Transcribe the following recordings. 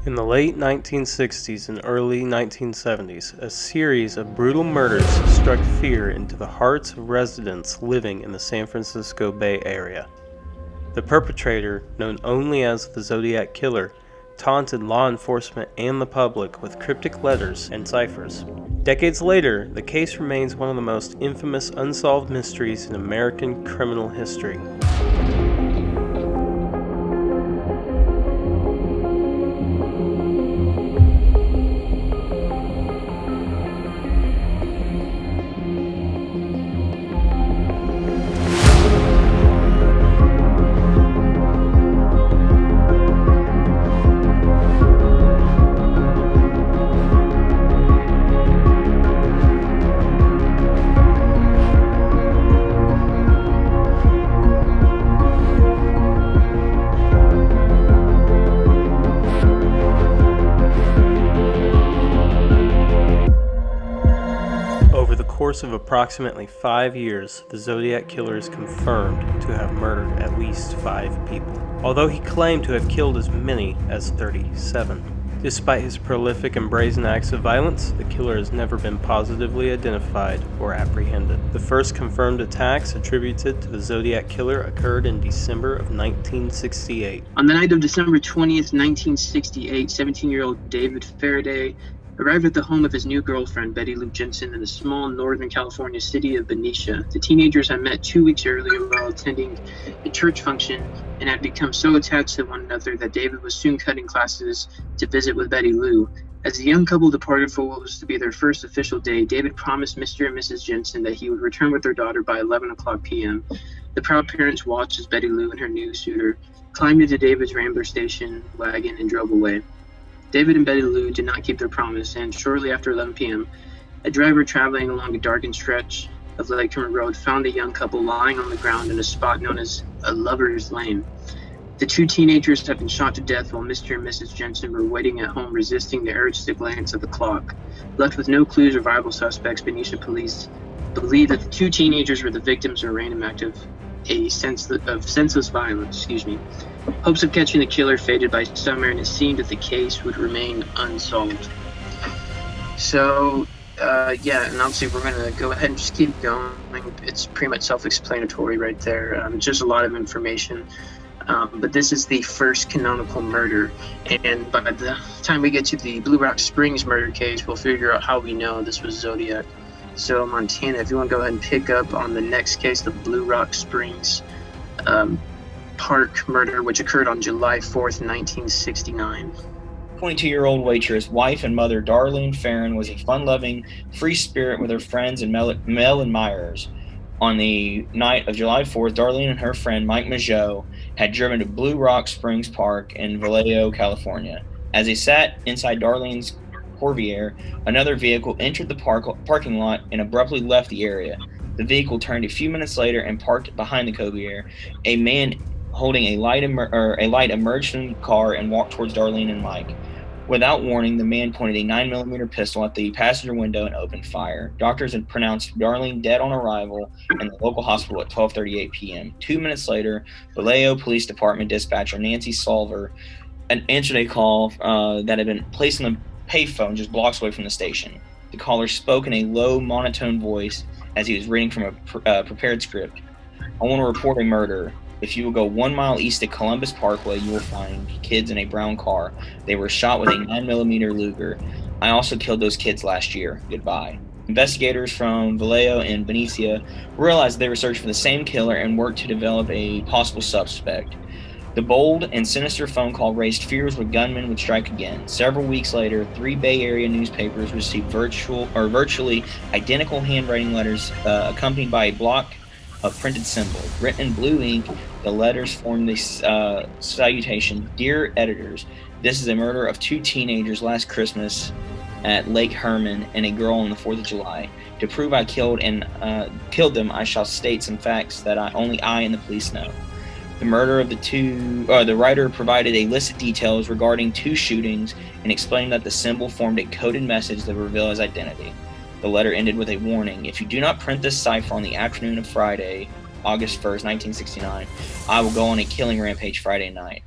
In the late 1960s and early 1970s, a series of brutal murders struck fear into the hearts of residents living in the San Francisco Bay Area. The perpetrator, known only as the Zodiac Killer, taunted law enforcement and the public with cryptic letters and ciphers. Decades later, the case remains one of the most infamous unsolved mysteries in American criminal history. Over the course of approximately 5 years, the Zodiac Killer is confirmed to have murdered at least 5 people, although he claimed to have killed as many as 37. Despite his prolific and brazen acts of violence, the killer has never been positively identified or apprehended. The first confirmed attacks attributed to the Zodiac Killer occurred in December of 1968. On the night of December 20th, 1968, 17-year-old David Faraday arrived at the home of his new girlfriend, Betty Lou Jensen, in the small Northern California city of Benicia. The teenagers had met 2 weeks earlier while attending a church function and had become so attached to one another that David was soon cutting classes to visit with Betty Lou. As the young couple departed for what was to be their first official date, David promised Mr. and Mrs. Jensen that he would return with their daughter by 11 o'clock p.m. The proud parents watched as Betty Lou and her new suitor climbed into David's Rambler station wagon and drove away. David and Betty Lou did not keep their promise, and shortly after 11 p.m., a driver traveling along a darkened stretch of Lake Herman Road found the young couple lying on the ground in a spot known as a lover's lane. The 2 teenagers had been shot to death while Mr. and Mrs. Jensen were waiting at home, resisting the urge to glance at the clock. Left with no clues or viable suspects, Benicia police believe that the 2 teenagers were the victims of a random act of senseless violence. Hopes of catching the killer faded by summer, and it seemed that the case would remain unsolved. So, and obviously we're going to go ahead and just keep going. It's pretty much self-explanatory right there. Just a lot of information. But this is the first canonical murder, and by the time we get to the Blue Rock Springs murder case, we'll figure out how we know this was Zodiac. So, Montana, if you want to go ahead and pick up on the next case, the Blue Rock Springs Park murder, which occurred on July 4th, 1969. 22-year-old waitress, wife, and mother Darlene Farron was a fun-loving, free spirit with her friends in Mel and Myers. On the night of July 4th, Darlene and her friend Mike Majot had driven to Blue Rock Springs Park in Vallejo, California. As they sat inside Darlene's Corvair, another vehicle entered the parking lot and abruptly left the area. The vehicle turned a few minutes later and parked behind the Corvair. A man holding a light emerged from the car and walked towards Darlene and Mike. Without warning, the man pointed a 9mm pistol at the passenger window and opened fire. Doctors had pronounced Darlene dead on arrival in the local hospital at 12:38 p.m. 2 minutes later, Vallejo Police Department dispatcher Nancy Solver answered a call that had been placed on the payphone just blocks away from the station. The caller spoke in a low, monotone voice as he was reading from a prepared script. "I want to report a murder. If you will go 1 mile east of Columbus Parkway, you will find kids in a brown car. They were shot with a 9mm Luger. I also killed those kids last year. Goodbye." Investigators from Vallejo and Benicia realized they were searching for the same killer and worked to develop a possible suspect. The bold and sinister phone call raised fears the gunman would strike again. Several weeks later, 3 Bay Area newspapers received virtually identical handwriting letters accompanied by a block of printed symbols. Written in blue ink, the letters formed the salutation, "Dear editors, this is a murder of 2 teenagers last Christmas at Lake Herman and a girl on the 4th of July. To prove I killed them, I shall state some facts that only I and the police know." The murder of the writer provided a list of details regarding 2 shootings and explained that the symbol formed a coded message that would reveal his identity. The letter ended with a warning: "If you do not print this cipher on the afternoon of Friday, August 1st, 1969, I will go on a killing rampage Friday night."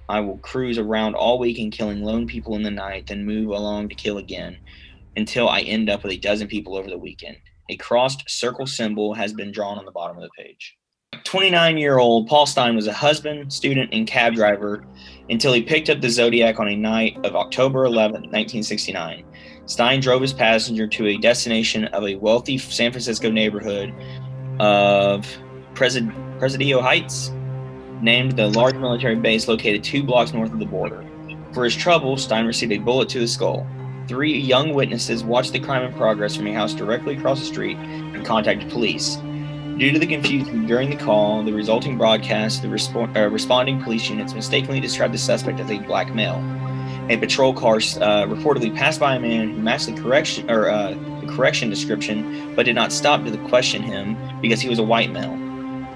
I will cruise around all weekend killing lone people in the night, then move along to kill again until I end up with a dozen people over the weekend. A crossed circle symbol has been drawn on the bottom of the page. 29-year-old Paul Stein was a husband, student, and cab driver until he picked up the Zodiac on a night of October 11, 1969. Stein drove his passenger to a destination of a wealthy San Francisco neighborhood of Presidio Heights, named the large military base located 2 blocks north of the border. For his trouble, Stein received a bullet to the skull. 3 young witnesses watched the crime in progress from a house directly across the street and contacted police. Due to the confusion during the call, the resulting broadcast, the responding police units mistakenly described the suspect as a black male. A patrol car reportedly passed by a man who matched the correction description, but did not stop to question him because he was a white male.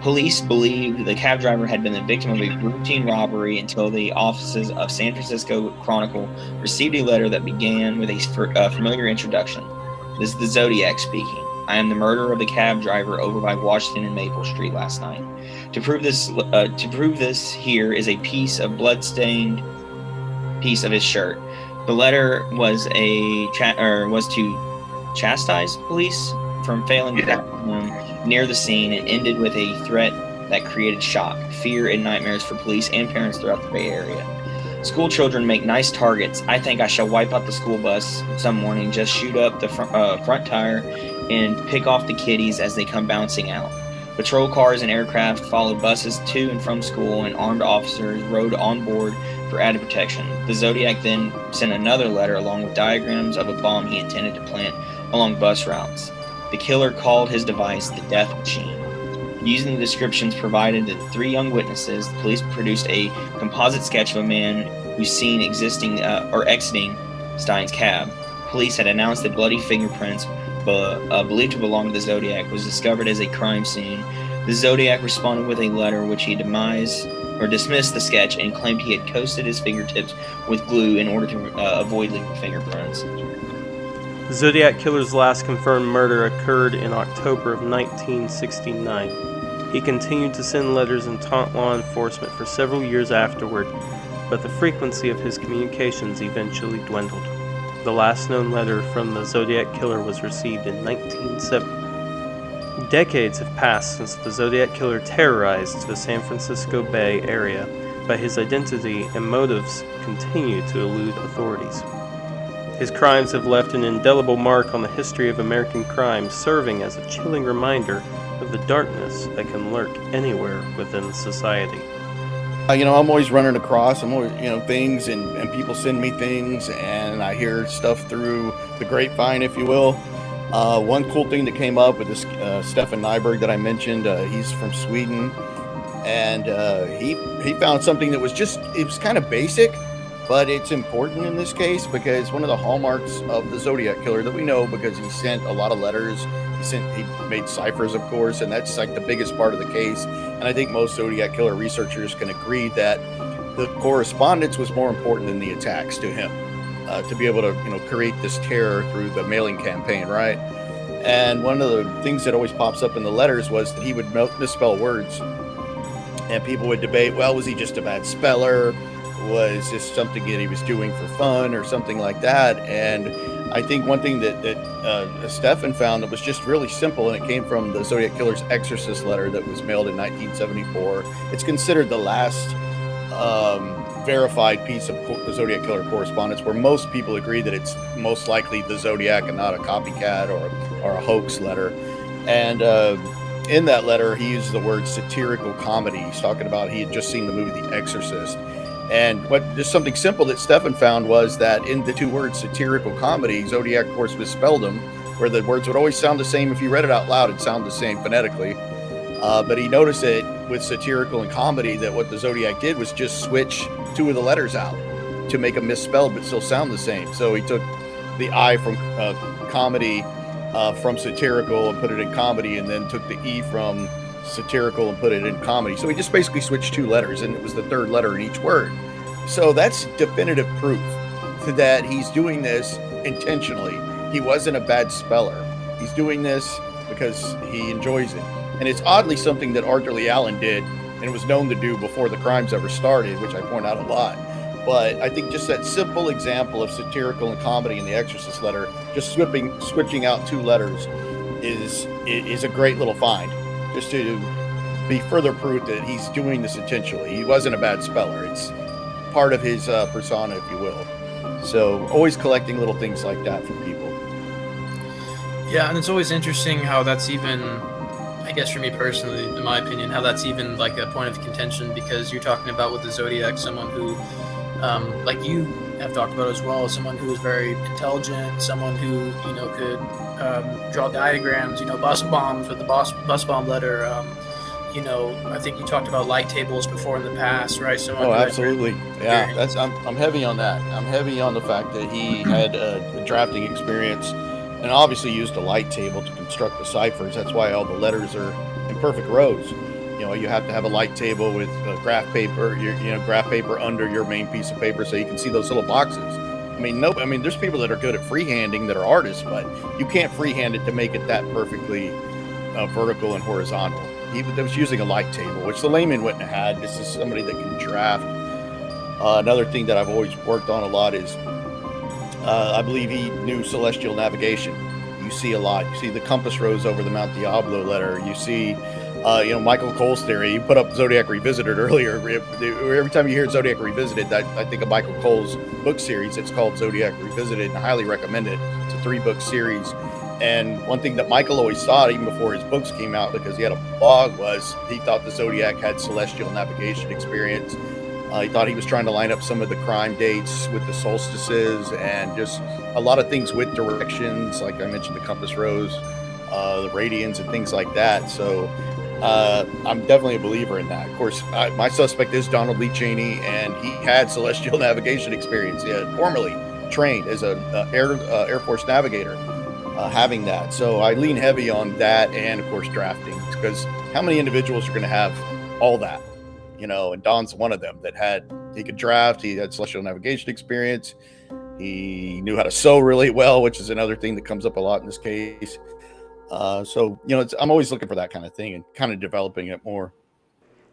Police believed the cab driver had been the victim of a routine robbery until the offices of San Francisco Chronicle received a letter that began with a familiar introduction. This is the Zodiac speaking. I am the murderer of the cab driver over by Washington and Maple Street last night. To prove this, here is a piece of blood-stained piece of his shirt. The letter was to chastise police from failing to catch him near the scene, and ended with a threat that created shock, fear, and nightmares for police and parents throughout the Bay Area. School children make nice targets. I think I shall wipe out the school bus some morning, just shoot up the front tire and pick off the kiddies as they come bouncing out. Patrol cars and aircraft followed buses to and from school, and armed officers rode on board for added protection. The Zodiac then sent another letter along with diagrams of a bomb he intended to plant along bus routes. The killer called his device the Death Machine. Using the descriptions provided to the 3 young witnesses, the police produced a composite sketch of a man who's seen exiting Stein's cab. Police had announced that bloody fingerprints believed to belong to the Zodiac was discovered as a crime scene. The Zodiac responded with a letter which he dismissed the sketch and claimed he had coated his fingertips with glue in order to avoid leaving fingerprints. The Zodiac killer's last confirmed murder occurred in October of 1969. He continued to send letters and taunt law enforcement for several years afterward, but the frequency of his communications eventually dwindled. The last known letter from the Zodiac killer was received in 1970. Decades have passed since the Zodiac killer terrorized the San Francisco Bay Area, but his identity and motives continue to elude authorities. His crimes have left an indelible mark on the history of American crime, serving as a chilling reminder of the darkness that can lurk anywhere within society. I'm always running across, things, and people send me things, and I hear stuff through the grapevine, if you will. One cool thing that came up with this Stefan Nyberg that I mentioned, he's from Sweden, and he found something that was it was kind of basic, but it's important in this case because one of the hallmarks of the Zodiac killer that we know, because he sent a lot of letters, he made ciphers, of course, and that's like the biggest part of the case. And I think most Zodiac killer researchers can agree that the correspondence was more important than the attacks to him, to be able to create this terror through the mailing campaign, right? And one of the things that always pops up in the letters was that he would misspell words, and people would debate, well, was he just a bad speller? Was this something that he was doing for fun or something like that? And I think one thing that Stefan found that was just really simple, and it came from the Zodiac killer's exorcist letter that was mailed in 1974. It's considered the last verified piece of the Zodiac killer correspondence where most people agree that it's most likely the Zodiac and not a copycat or a hoax letter. And in that letter, he uses the word satirical comedy. He's talking about he had just seen the movie The Exorcist. And just something simple that Stefan found was that in the 2 words satirical comedy, Zodiac, of course, misspelled them, where the words would always sound the same. If you read it out loud, it'd sound the same phonetically. But he noticed it with satirical and comedy that what the Zodiac did was just switch 2 of the letters out to make them misspelled but still sound the same. So he took the I from comedy from satirical and put it in comedy, and then took the E from satirical and put it in comedy. So he just basically switched 2 letters, and it was the 3rd letter in each word. So that's definitive proof that he's doing this intentionally. He wasn't a bad speller. He's doing this because he enjoys it. And it's oddly something that Arthur Lee Allen did and it was known to do before the crimes ever started, which I point out a lot. But I think just that simple example of satirical and comedy in the Exorcist letter, just switching out 2 letters, is a great little find, just to be further proof that he's doing this intentionally. He wasn't a bad speller. It's part of his persona, if you will. So always collecting little things like that from people. Yeah, and it's always interesting how that's even, I guess for me personally, in my opinion, how that's even like a point of contention, because you're talking about with the Zodiac, someone who, like you have talked about as well, someone who is very intelligent, someone who, you know, could draw diagrams, you know, bus bombs with the bus bomb letter. You know, I think you talked about light tables before in the past, right? Oh, absolutely. Yeah, that's I'm heavy on that. I'm heavy on the fact that he had a drafting experience and obviously used a light table to construct the ciphers. That's why all the letters are in perfect rows. You know, you have to have a light table with graph paper, graph paper under your main piece of paper so you can see those little boxes. I mean, there's people that are good at freehanding that are artists, but you can't freehand it to make it that perfectly vertical and horizontal. He was using a light table, which the layman wouldn't have had. This is somebody that can draft. Another thing that I've always worked on a lot is I believe he knew celestial navigation. You see a lot. You see the compass rose over the Mount Diablo letter. You see, Michael Cole's theory. You put up Zodiac Revisited earlier. Every time you hear Zodiac Revisited, I think of Michael Cole's book series. It's called Zodiac Revisited, and I highly recommend it. It's a 3-book series. And one thing that Michael always thought, even before his books came out, because he had a blog, was he thought the Zodiac had celestial navigation experience. He thought he was trying to line up some of the crime dates with the solstices and just a lot of things with directions, like I mentioned, the compass rose, the radians, and things like that. So I'm definitely a believer in that. Of course, my suspect is Donald Lee Cheney, and he had celestial navigation experience. He had formerly trained as an Air Force navigator. Having that. So I lean heavy on that and, of course, drafting, because how many individuals are going to have all that? And Don's one of them that he could draft, he had celestial navigation experience, he knew how to sew really well, which is another thing that comes up a lot in this case. So, I'm always looking for that kind of thing and kind of developing it more.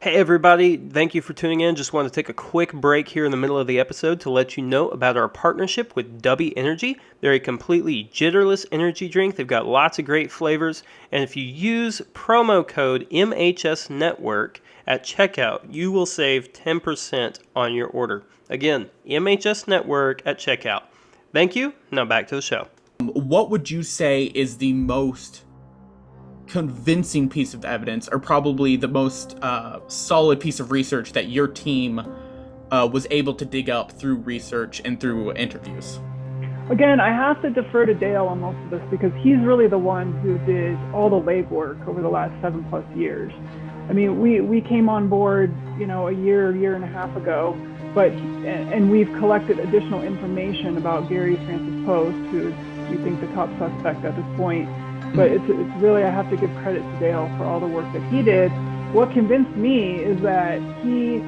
Hey everybody, thank you for tuning in. Just want to take a quick break here in the middle of the episode to let you know about our partnership with Dubby Energy. They're a completely jitterless energy drink. They've got lots of great flavors, and if you use promo code MHS Network at checkout, you will save 10% on your order. Again, MHS Network at checkout. Thank you. Now back to the show. What would you say is the most convincing piece of evidence, or probably the most solid piece of research that your team was able to dig up through research and through interviews? Again, I have to defer to Dale on most of this, because he's really the one who did all the legwork over the last 7+ years. I mean, we came on board, a year and a half ago, and we've collected additional information about Gary Francis Post, who is, we think, the top suspect at this point. But it's really, I have to give credit to Dale for all the work that he did. What convinced me is that he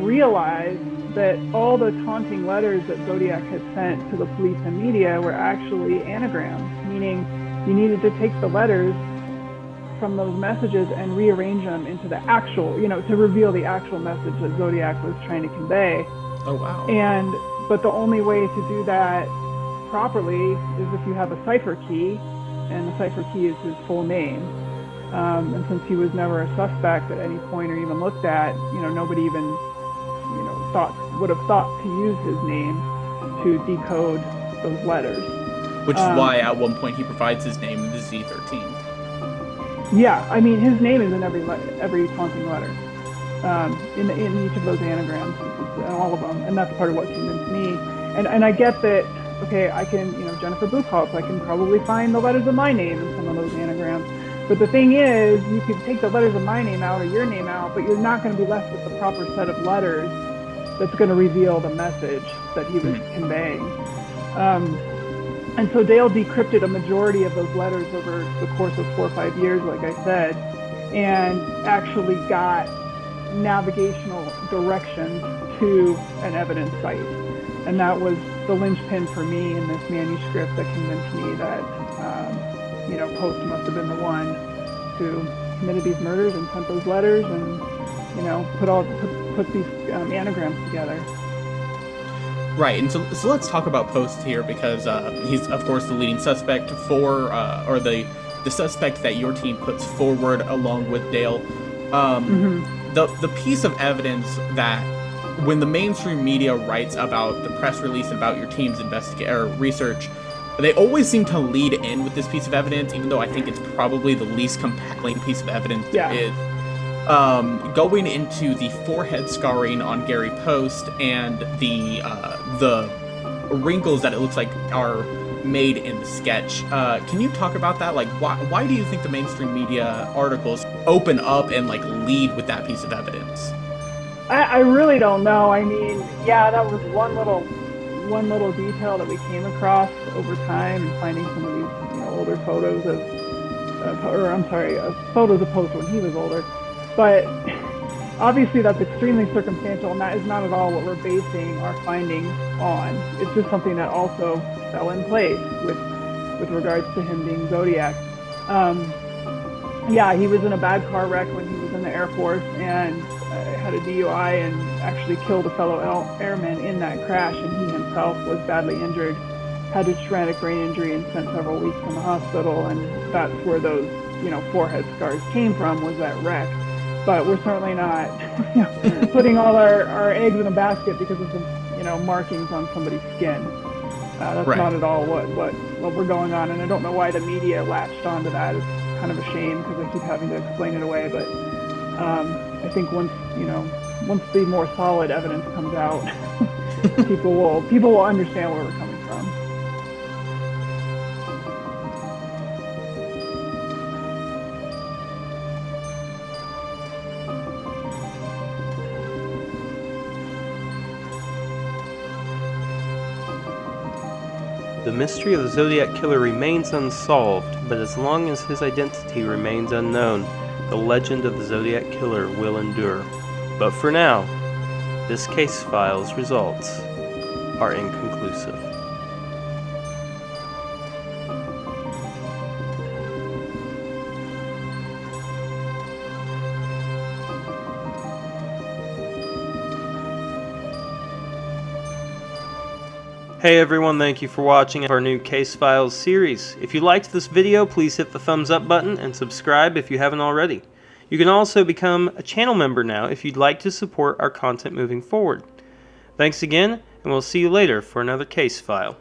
realized that all the taunting letters that Zodiac had sent to the police and media were actually anagrams, meaning you needed to take the letters from those messages and rearrange them into the actual, to reveal the actual message that Zodiac was trying to convey. Oh, wow. But the only way to do that properly is if you have a cipher key, and the cipher key is his full name. And since he was never a suspect at any point or even looked at, nobody even, would have thought to use his name to decode those letters. Which is why at one point he provides his name in the Z13. Yeah, I mean, his name is in every taunting letter, in each of those anagrams, and all of them, and that's part of what convinced me. And I get that. Okay, I can, Jennifer Buchholz, I can probably find the letters of my name in some of those anagrams. But the thing is, you could take the letters of my name out or your name out, but you're not going to be left with the proper set of letters that's going to reveal the message that he was conveying. And so Dale decrypted a majority of those letters over the course of 4 or 5 years, like I said, and actually got navigational directions to an evidence site. And that was the linchpin for me in this manuscript that convinced me that, Post must have been the one who committed these murders and sent those letters. And put these anagrams together. Right, and so let's talk about Post here, because he's of course the leading suspect for, or the suspect that your team puts forward along with Dale. The piece of evidence that when the mainstream media writes about the press release and about your team's research, they always seem to lead in with this piece of evidence, even though I think it's probably the least compelling piece of evidence there is. Going into the forehead scarring on Gary Post and the wrinkles that it looks like are made in the sketch. Can you talk about that? Like, why do you think the mainstream media articles open up and like lead with that piece of evidence? I really don't know. I mean, yeah, that was one little detail that we came across over time, and finding some of these older photos photos of Post when he was older. But obviously that's extremely circumstantial, and that is not at all what we're basing our findings on. It's just something that also fell in place with regards to him being Zodiac. Yeah, he was in a bad car wreck when he was in the Air Force, and had a DUI and actually killed a fellow airman in that crash, and he himself was badly injured, had a traumatic brain injury, and spent several weeks in the hospital, and that's where those forehead scars came from, was that wreck. But we're certainly not putting all our eggs in a basket because of the markings on somebody's skin. That's right. Not at all what we're going on, and I don't know why the media latched onto that. It's kind of a shame because I keep having to explain it away. But I think once the more solid evidence comes out, people will understand where we're coming from. The mystery of the Zodiac Killer remains unsolved, but as long as his identity remains unknown, the legend of the Zodiac Killer will endure. But for now, this case file's results are inconclusive. Hey everyone, thank you for watching our new Case Files series. If you liked this video, please hit the thumbs up button and subscribe if you haven't already. You can also become a channel member now if you'd like to support our content moving forward. Thanks again, and we'll see you later for another Case File.